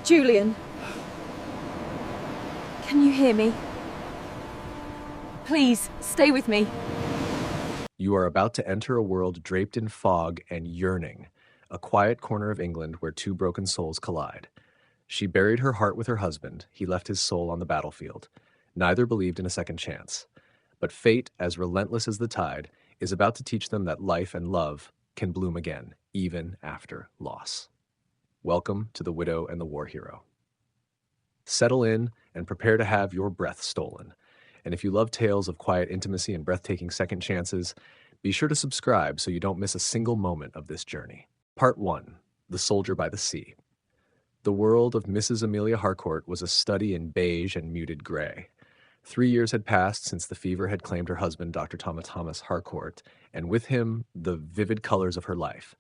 Julian, can you hear me? Please, stay with me. You are about to enter a world draped in fog and yearning, a quiet corner of England where two broken souls collide. She buried her heart with her husband. He left his soul on the battlefield. Neither believed in a second chance. But fate, as relentless as the tide, is about to teach them that life and love can bloom again, even after loss. Welcome to The Widow and the War Hero. Settle in and prepare to have your breath stolen. And if you love tales of quiet intimacy and breathtaking second chances, be sure to subscribe so you don't miss a single moment of this journey. Part 1. The Soldier by the Sea. The world of Mrs. Amelia Harcourt was a study in beige and muted gray. 3 years had passed since the fever had claimed her husband, Dr. Thomas Harcourt, and with him, the vivid colors of her life.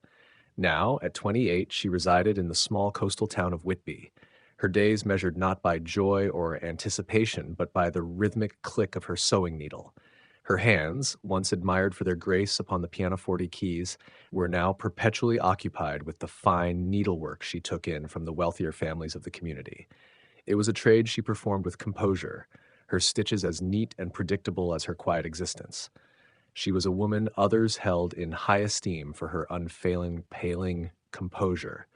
Now, at 28, she resided in the small coastal town of Whitby. Her days measured not by joy or anticipation, but by the rhythmic click of her sewing needle. Her hands, once admired for their grace upon the pianoforte keys, were now perpetually occupied with the fine needlework she took in from the wealthier families of the community. It was a trade she performed with composure, her stitches as neat and predictable as her quiet existence. She was a woman others held in high esteem for her unfailing, paling composure,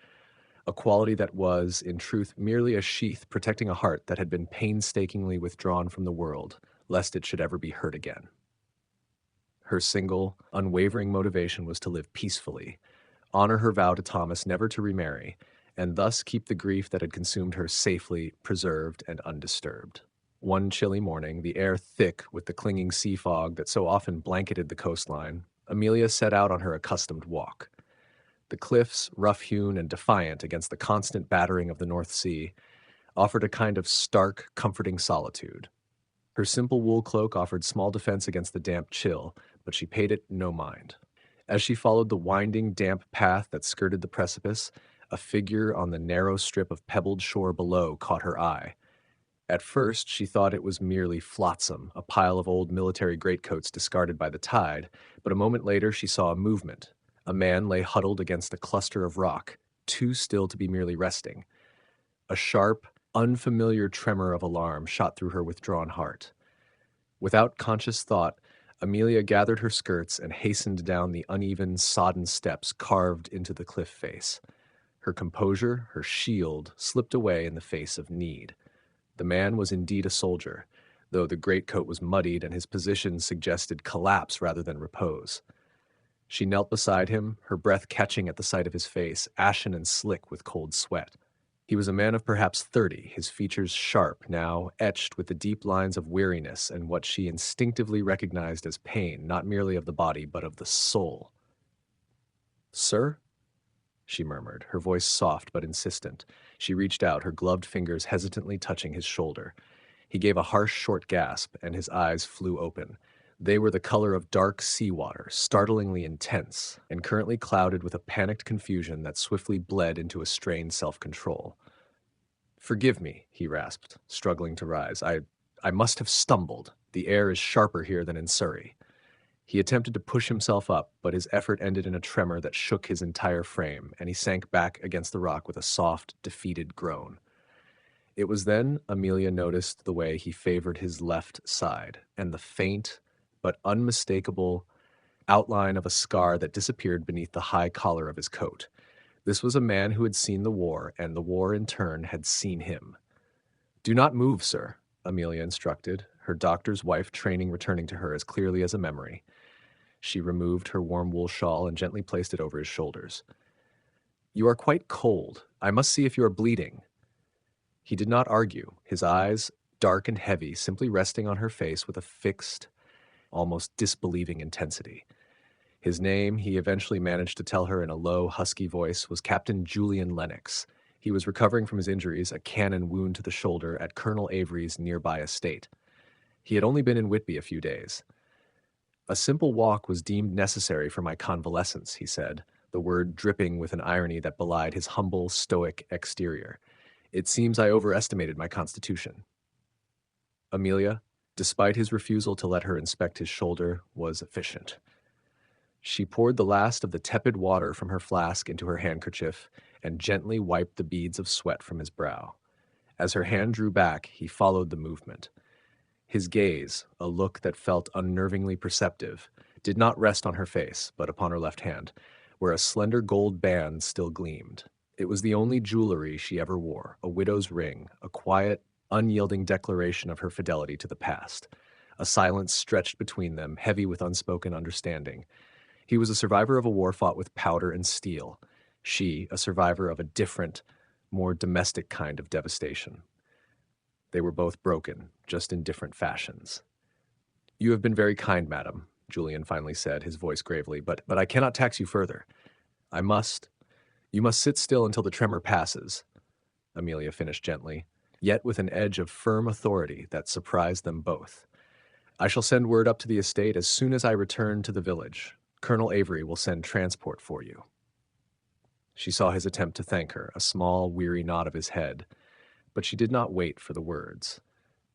a quality that was, in truth, merely a sheath protecting a heart that had been painstakingly withdrawn from the world, lest it should ever be hurt again. Her single, unwavering motivation was to live peacefully, honor her vow to Thomas never to remarry, and thus keep the grief that had consumed her safely preserved and undisturbed. One chilly morning, the air thick with the clinging sea fog that so often blanketed the coastline, Amelia set out on her accustomed walk. The cliffs, rough-hewn and defiant against the constant battering of the North Sea, offered a kind of stark, comforting solitude. Her simple wool cloak offered small defense against the damp chill, but she paid it no mind. As she followed the winding, damp path that skirted the precipice, a figure on the narrow strip of pebbled shore below caught her eye. At first, she thought it was merely flotsam, a pile of old military greatcoats discarded by the tide, but a moment later she saw a movement. A man lay huddled against a cluster of rock, too still to be merely resting. A sharp, unfamiliar tremor of alarm shot through her withdrawn heart. Without conscious thought, Amelia gathered her skirts and hastened down the uneven, sodden steps carved into the cliff face. Her composure, her shield, slipped away in the face of need. The man was indeed a soldier, though the greatcoat was muddied and his position suggested collapse rather than repose. She knelt beside him, her breath catching at the sight of his face, ashen and slick with cold sweat. He was a man of perhaps 30, his features sharp, now etched with the deep lines of weariness and what she instinctively recognized as pain, not merely of the body, but of the soul. "Sir?" she murmured, her voice soft but insistent. She reached out, her gloved fingers hesitantly touching his shoulder. He gave a harsh, short gasp, and his eyes flew open. They were the color of dark seawater, startlingly intense, and currently clouded with a panicked confusion that swiftly bled into a strained self-control. "Forgive me," he rasped, struggling to rise. I must have stumbled. The air is sharper here than in Surrey." He attempted to push himself up, but his effort ended in a tremor that shook his entire frame, and he sank back against the rock with a soft, defeated groan. It was then Amelia noticed the way he favored his left side, and the faint, but unmistakable outline of a scar that disappeared beneath the high collar of his coat. This was a man who had seen the war, and the war in turn had seen him. "Do not move, sir," Amelia instructed, her doctor's wife training returning to her as clearly as a memory. She removed her warm wool shawl and gently placed it over his shoulders. "You are quite cold. I must see if you are bleeding." He did not argue, his eyes, dark and heavy, simply resting on her face with a fixed, almost disbelieving intensity. His name, he eventually managed to tell her in a low, husky voice, was Captain Julian Lennox. He was recovering from his injuries, a cannon wound to the shoulder, at Colonel Avery's nearby estate. He had only been in Whitby a few days. "A simple walk was deemed necessary for my convalescence," he said, the word dripping with an irony that belied his humble, stoic exterior. "It seems I overestimated my constitution." Amelia, despite his refusal to let her inspect his shoulder, was efficient. She poured the last of the tepid water from her flask into her handkerchief and gently wiped the beads of sweat from his brow. As her hand drew back, he followed the movement. His gaze, a look that felt unnervingly perceptive, did not rest on her face, but upon her left hand, where a slender gold band still gleamed. It was the only jewelry she ever wore, a widow's ring, a quiet, unyielding declaration of her fidelity to the past. A silence stretched between them, heavy with unspoken understanding. He was a survivor of a war fought with powder and steel. She, a survivor of a different, more domestic kind of devastation. They were both broken, just in different fashions. "You have been very kind, madam," Julian finally said, his voice gravely, but I cannot tax you further. You must sit still until the tremor passes," Amelia finished gently, yet with an edge of firm authority that surprised them both. "I shall send word up to the estate as soon as I return to the village. Colonel Avery will send transport for you." She saw his attempt to thank her, a small, weary nod of his head, but she did not wait for the words.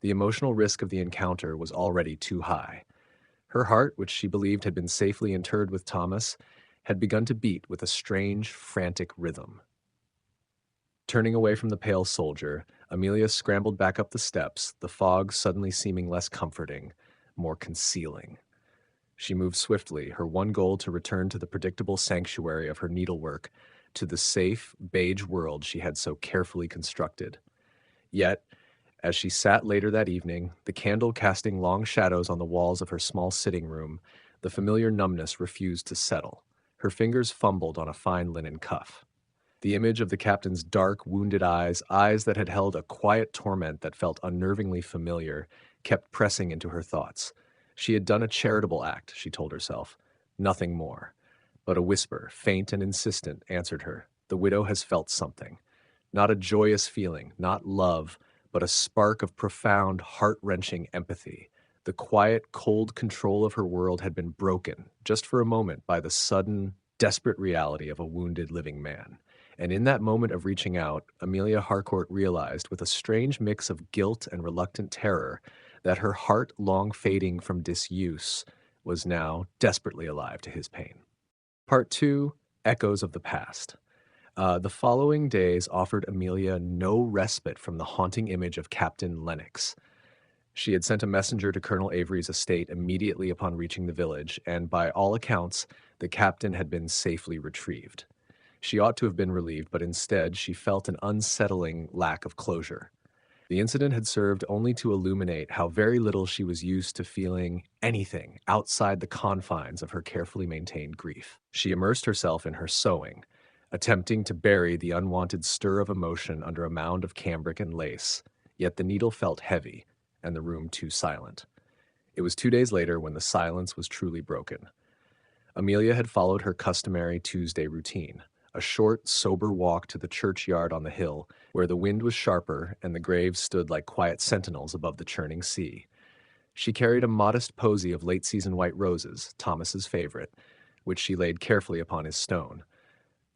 The emotional risk of the encounter was already too high. Her heart, which she believed had been safely interred with Thomas, had begun to beat with a strange, frantic rhythm. Turning away from the pale soldier, Amelia scrambled back up the steps, the fog suddenly seeming less comforting, more concealing. She moved swiftly, her one goal to return to the predictable sanctuary of her needlework, to the safe, beige world she had so carefully constructed. Yet, as she sat later that evening, the candle casting long shadows on the walls of her small sitting room, the familiar numbness refused to settle. Her fingers fumbled on a fine linen cuff. The image of the captain's dark, wounded eyes that had held a quiet torment that felt unnervingly familiar, kept pressing into her thoughts. She had done a charitable act, she told herself, nothing more. But a whisper, faint and insistent, answered her. The widow has felt something. Not a joyous feeling, not love, but a spark of profound, heart-wrenching empathy. The quiet, cold control of her world had been broken, just for a moment, by the sudden, desperate reality of a wounded living man. And in that moment of reaching out, Amelia Harcourt realized, with a strange mix of guilt and reluctant terror, that her heart, long fading from disuse, was now desperately alive to his pain. Part 2, Echoes of the Past. The following days offered Amelia no respite from the haunting image of Captain Lennox. She had sent a messenger to Colonel Avery's estate immediately upon reaching the village, and by all accounts, the captain had been safely retrieved. She ought to have been relieved, but instead she felt an unsettling lack of closure. The incident had served only to illuminate how very little she was used to feeling anything outside the confines of her carefully maintained grief. She immersed herself in her sewing, attempting to bury the unwanted stir of emotion under a mound of cambric and lace, yet the needle felt heavy, and the room too silent. It was 2 days later when the silence was truly broken. Amelia had followed her customary Tuesday routine, a short, sober walk to the churchyard on the hill, where the wind was sharper and the graves stood like quiet sentinels above the churning sea. She carried a modest posy of late-season white roses, Thomas's favorite, which she laid carefully upon his stone.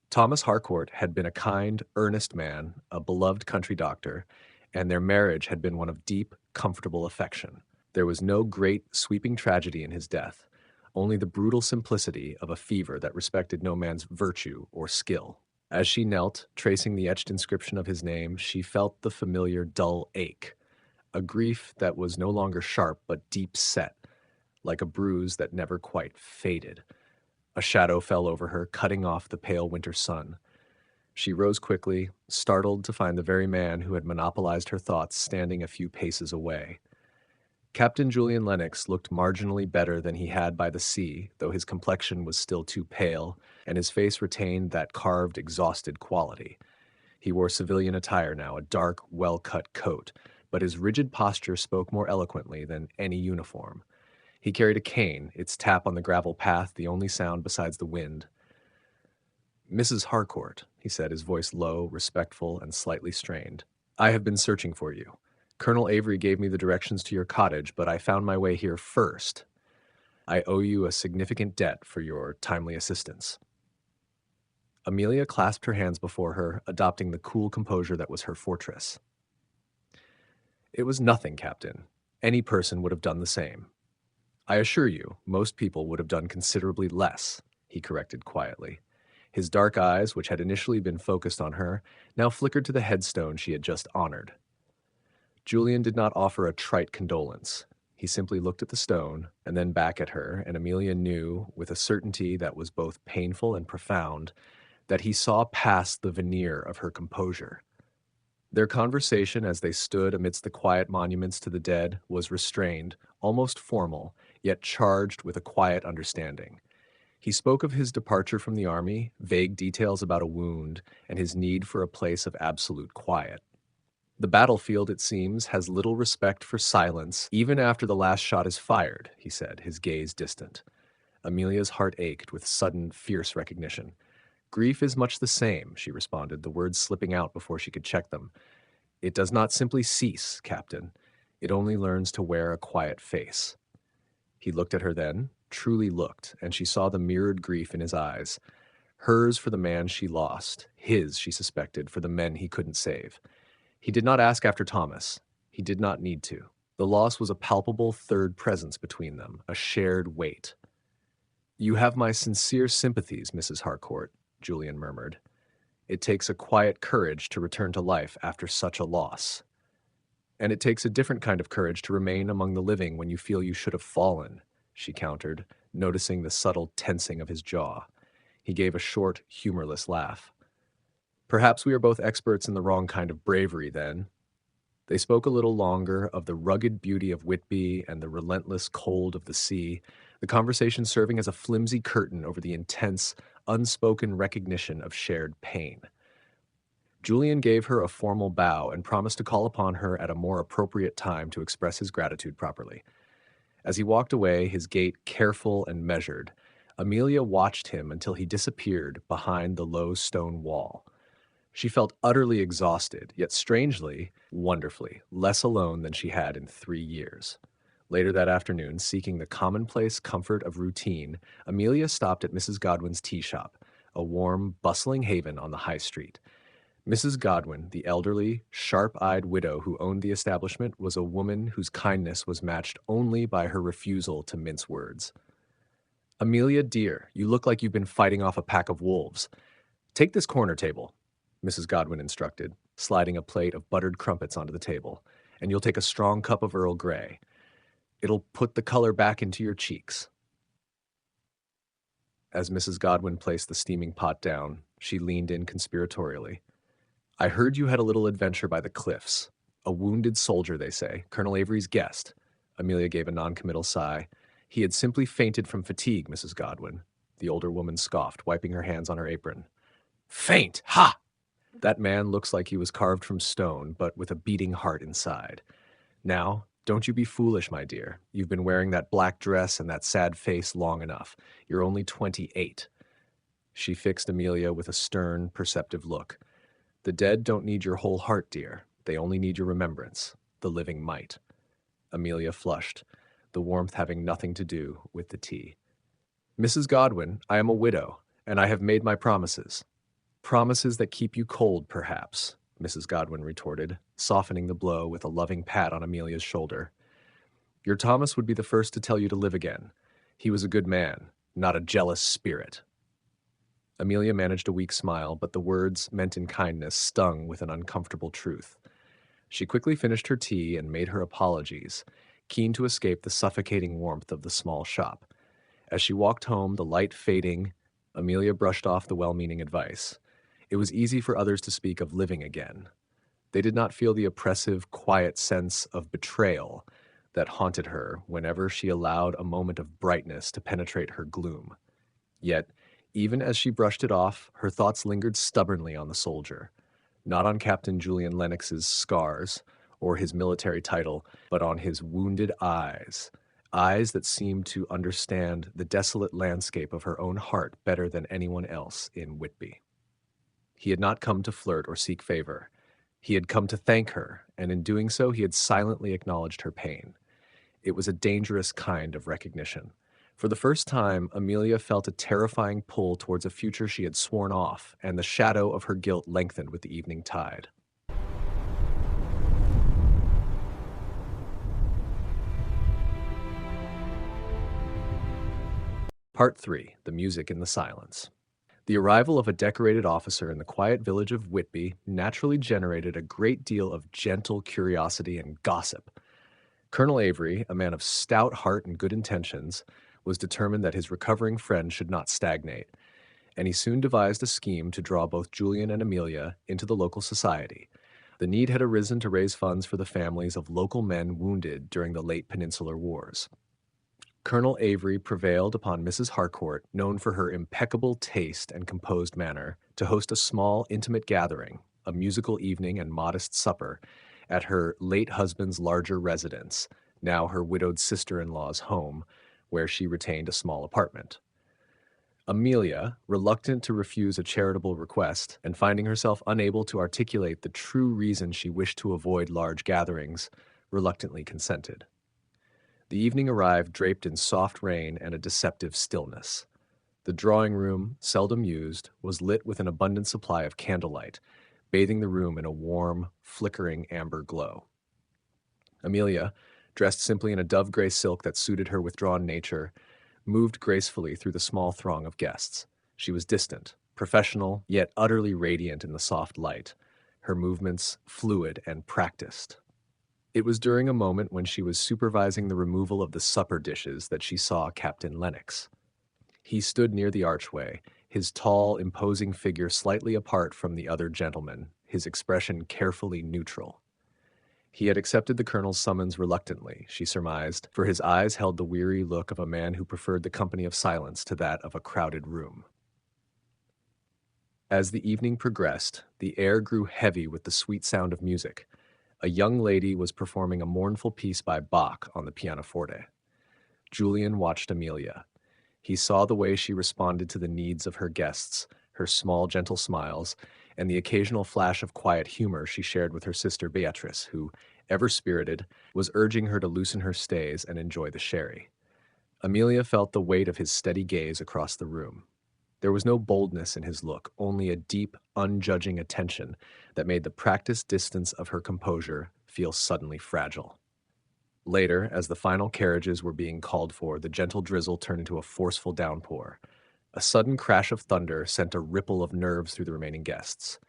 Thomas Harcourt had been a kind, earnest man, a beloved country doctor, and their marriage had been one of deep, comfortable affection. There was no great, sweeping tragedy in his death, only the brutal simplicity of a fever that respected no man's virtue or skill. As she knelt, tracing the etched inscription of his name, she felt the familiar dull ache, a grief that was no longer sharp but deep-set, like a bruise that never quite faded. A shadow fell over her, cutting off the pale winter sun. She rose quickly, startled to find the very man who had monopolized her thoughts standing a few paces away. Captain Julian Lennox looked marginally better than he had by the sea, though his complexion was still too pale, and his face retained that carved, exhausted quality. He wore civilian attire now, a dark, well-cut coat, but his rigid posture spoke more eloquently than any uniform. He carried a cane, its tap on the gravel path the only sound besides the wind. "Mrs. Harcourt," he said, his voice low, respectful, and slightly strained, "I have been searching for you. Colonel Avery gave me the directions to your cottage, but I found my way here first. I owe you a significant debt for your timely assistance." Amelia clasped her hands before her, adopting the cool composure that was her fortress. "It was nothing, Captain. Any person would have done the same. I assure you, most people would have done considerably less," he corrected quietly. His dark eyes, which had initially been focused on her, now flickered to the headstone she had just honored. Julian did not offer a trite condolence. He simply looked at the stone and then back at her, and Amelia knew, with a certainty that was both painful and profound, that he saw past the veneer of her composure. Their conversation as they stood amidst the quiet monuments to the dead was restrained, almost formal, yet charged with a quiet understanding. He spoke of his departure from the army, vague details about a wound, and his need for a place of absolute quiet. The battlefield, it seems, has little respect for silence, even after the last shot is fired, he said, his gaze distant. Amelia's heart ached with sudden, fierce recognition. Grief is much the same, she responded, the words slipping out before she could check them. It does not simply cease, Captain. It only learns to wear a quiet face. He looked at her then, truly looked, and she saw the mirrored grief in his eyes. Hers for the man she lost, his, she suspected, for the men he couldn't save. He did not ask after Thomas. He did not need to. The loss was a palpable third presence between them, a shared weight. You have my sincere sympathies, Mrs. Harcourt, Julian murmured. It takes a quiet courage to return to life after such a loss. And it takes a different kind of courage to remain among the living when you feel you should have fallen, she countered, noticing the subtle tensing of his jaw. He gave a short, humorless laugh. Perhaps we are both experts in the wrong kind of bravery, then. They spoke a little longer of the rugged beauty of Whitby and the relentless cold of the sea, the conversation serving as a flimsy curtain over the intense, unspoken recognition of shared pain. Julian gave her a formal bow and promised to call upon her at a more appropriate time to express his gratitude properly. As he walked away, his gait careful and measured, Amelia watched him until he disappeared behind the low stone wall. She felt utterly exhausted, yet strangely, wonderfully, less alone than she had in 3 years. Later that afternoon, seeking the commonplace comfort of routine, Amelia stopped at Mrs. Godwin's tea shop, a warm, bustling haven on the high street. Mrs. Godwin, the elderly, sharp-eyed widow who owned the establishment, was a woman whose kindness was matched only by her refusal to mince words. Amelia, dear, you look like you've been fighting off a pack of wolves. Take this corner table, Mrs. Godwin instructed, sliding a plate of buttered crumpets onto the table, and you'll take a strong cup of Earl Grey. It'll put the color back into your cheeks. As Mrs. Godwin placed the steaming pot down, she leaned in conspiratorially. I heard you had a little adventure by the cliffs. A wounded soldier, they say, Colonel Avery's guest. Amelia gave a noncommittal sigh. He had simply fainted from fatigue, Mrs. Godwin. The older woman scoffed, wiping her hands on her apron. Faint! Ha! That man looks like he was carved from stone, but with a beating heart inside. Now, don't you be foolish, my dear. You've been wearing that black dress and that sad face long enough. You're only 28. She fixed Amelia with a stern, perceptive look. The dead don't need your whole heart, dear. They only need your remembrance. The living might. Amelia flushed, the warmth having nothing to do with the tea. Mrs. Godwin, I am a widow, and I have made my promises. Promises that keep you cold, perhaps, Mrs. Godwin retorted, softening the blow with a loving pat on Amelia's shoulder. Your Thomas would be the first to tell you to live again. He was a good man, not a jealous spirit. Amelia managed a weak smile, but the words, meant in kindness, stung with an uncomfortable truth. She quickly finished her tea and made her apologies, keen to escape the suffocating warmth of the small shop. As she walked home, the light fading, Amelia brushed off the well-meaning advice. It was easy for others to speak of living again. They did not feel the oppressive, quiet sense of betrayal that haunted her whenever she allowed a moment of brightness to penetrate her gloom. Yet, even as she brushed it off, her thoughts lingered stubbornly on the soldier, not on Captain Julian Lennox's scars or his military title, but on his wounded eyes, eyes that seemed to understand the desolate landscape of her own heart better than anyone else in Whitby. He had not come to flirt or seek favor. He had come to thank her, and in doing so he had silently acknowledged her pain. It was a dangerous kind of recognition. For the first time, Amelia felt a terrifying pull towards a future she had sworn off, and the shadow of her guilt lengthened with the evening tide. Part 3. The Music in the Silence. The arrival of a decorated officer in the quiet village of Whitby naturally generated a great deal of gentle curiosity and gossip. Colonel Avery, a man of stout heart and good intentions, was determined that his recovering friend should not stagnate, and he soon devised a scheme to draw both Julian and Amelia into the local society. The need had arisen to raise funds for the families of local men wounded during the late Peninsular Wars. Colonel Avery prevailed upon Mrs. Harcourt, known for her impeccable taste and composed manner, to host a small, intimate gathering, a musical evening and modest supper, at her late husband's larger residence, now her widowed sister-in-law's home, where she retained a small apartment. Amelia, reluctant to refuse a charitable request, and finding herself unable to articulate the true reason she wished to avoid large gatherings, reluctantly consented. The evening arrived draped in soft rain and a deceptive stillness. The drawing room, seldom used, was lit with an abundant supply of candlelight, bathing the room in a warm, flickering amber glow. Amelia, dressed simply in a dove-gray silk that suited her withdrawn nature, moved gracefully through the small throng of guests. She was distant, professional, yet utterly radiant in the soft light, her movements fluid and practiced. It was during a moment when she was supervising the removal of the supper dishes that she saw Captain Lennox. He stood near the archway, his tall, imposing figure slightly apart from the other gentlemen, his expression carefully neutral. He had accepted the colonel's summons reluctantly, she surmised, for his eyes held the weary look of a man who preferred the company of silence to that of a crowded room. As the evening progressed, the air grew heavy with the sweet sound of music. A young lady was performing a mournful piece by Bach on the pianoforte. Julian watched Amelia. He saw the way she responded to the needs of her guests, her small, gentle smiles, and the occasional flash of quiet humor she shared with her sister Beatrice, who, ever spirited, was urging her to loosen her stays and enjoy the sherry. Amelia felt the weight of his steady gaze across the room. There was no boldness in his look, only a deep, unjudging attention that made the practiced distance of her composure feel suddenly fragile. Later, as the final carriages were being called for, the gentle drizzle turned into a forceful downpour. A sudden crash of thunder sent a ripple of nerves through the remaining guests.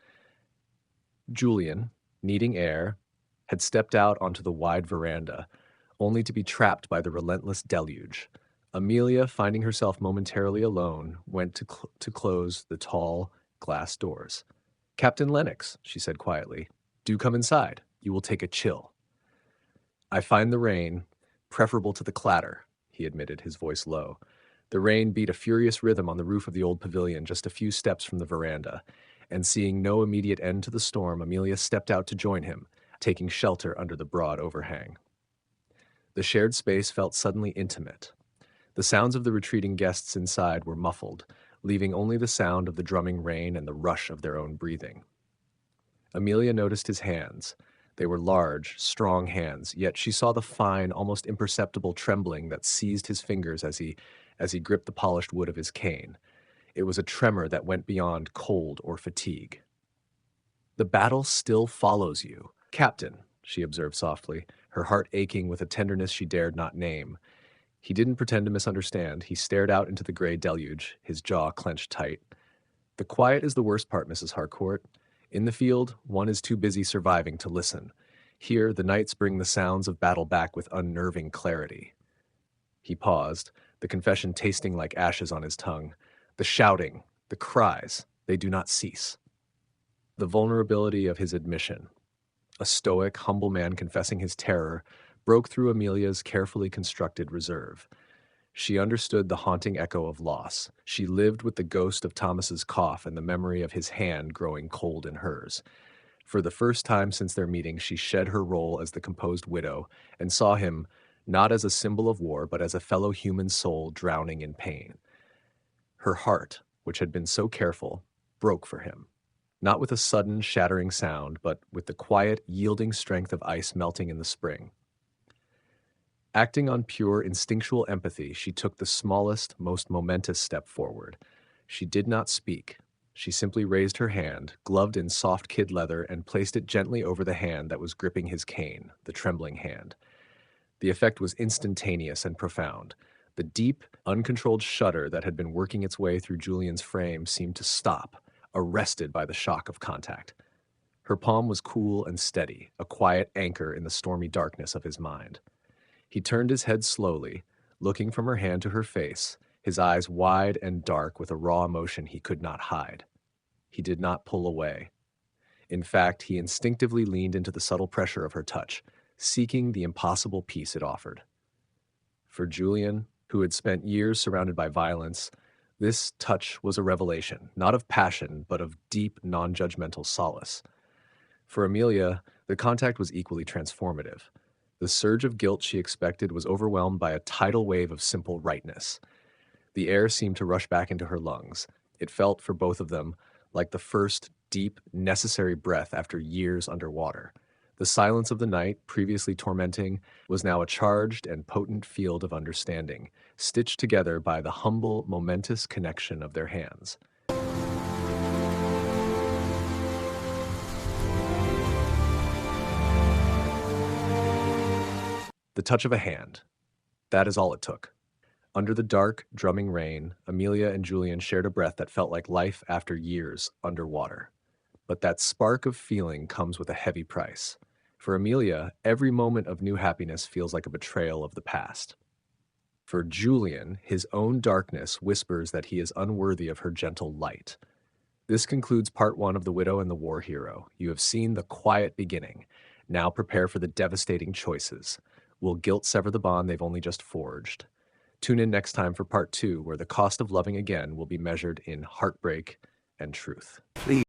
Julian, needing air, had stepped out onto the wide veranda, only to be trapped by the relentless deluge. Amelia, finding herself momentarily alone, went to close the tall glass doors. "Captain Lennox," she said quietly, "do come inside. You will take a chill." "I find the rain preferable to the clatter," he admitted, his voice low. The rain beat a furious rhythm on the roof of the old pavilion just a few steps from the veranda, and seeing no immediate end to the storm, Amelia stepped out to join him, taking shelter under the broad overhang. The shared space felt suddenly intimate. The sounds of the retreating guests inside were muffled, leaving only the sound of the drumming rain and the rush of their own breathing. Amelia noticed his hands. They were large, strong hands, yet she saw the fine, almost imperceptible trembling that seized his fingers as he gripped the polished wood of his cane. It was a tremor that went beyond cold or fatigue. "The battle still follows you, Captain," she observed softly, her heart aching with a tenderness she dared not name. He didn't pretend to misunderstand. He stared out into the gray deluge, his jaw clenched tight. "The quiet is the worst part, Mrs. Harcourt. In the field, one is too busy surviving to listen. Here, the nights bring the sounds of battle back with unnerving clarity." He paused, the confession tasting like ashes on his tongue. The shouting, the cries, they do not cease. The vulnerability of his admission, a stoic, humble man confessing his terror, broke through Amelia's carefully constructed reserve. She understood the haunting echo of loss. She lived with the ghost of Thomas's cough and the memory of his hand growing cold in hers. For the first time since their meeting, she shed her role as the composed widow and saw him not as a symbol of war, but as a fellow human soul drowning in pain. Her heart, which had been so careful, broke for him. Not with a sudden, shattering sound, but with the quiet, yielding strength of ice melting in the spring. Acting on pure, instinctual empathy, she took the smallest, most momentous step forward. She did not speak. She simply raised her hand, gloved in soft kid leather, and placed it gently over the hand that was gripping his cane, the trembling hand. The effect was instantaneous and profound. The deep, uncontrolled shudder that had been working its way through Julian's frame seemed to stop, arrested by the shock of contact. Her palm was cool and steady, a quiet anchor in the stormy darkness of his mind. He turned his head slowly, looking from her hand to her face, his eyes wide and dark with a raw emotion he could not hide. He did not pull away. In fact, he instinctively leaned into the subtle pressure of her touch, seeking the impossible peace it offered. For Julian, who had spent years surrounded by violence, this touch was a revelation, not of passion, but of deep, non-judgmental solace. For Amelia, the contact was equally transformative. The surge of guilt she expected was overwhelmed by a tidal wave of simple rightness. The air seemed to rush back into her lungs. It felt, for both of them, like the first deep, necessary breath after years underwater. The silence of the night, previously tormenting, was now a charged and potent field of understanding, stitched together by the humble, momentous connection of their hands. The touch of a hand. That is all it took. Under the dark, drumming rain, Amelia and Julian shared a breath that felt like life after years underwater. But that spark of feeling comes with a heavy price. For Amelia, every moment of new happiness feels like a betrayal of the past. For Julian, his own darkness whispers that he is unworthy of her gentle light. This concludes part 1 of The Widow and the War Hero. You have seen the quiet beginning. Now prepare for the devastating choices. Will guilt sever the bond they've only just forged? Tune in next time for part 2, where the cost of loving again will be measured in heartbreak and truth. Please.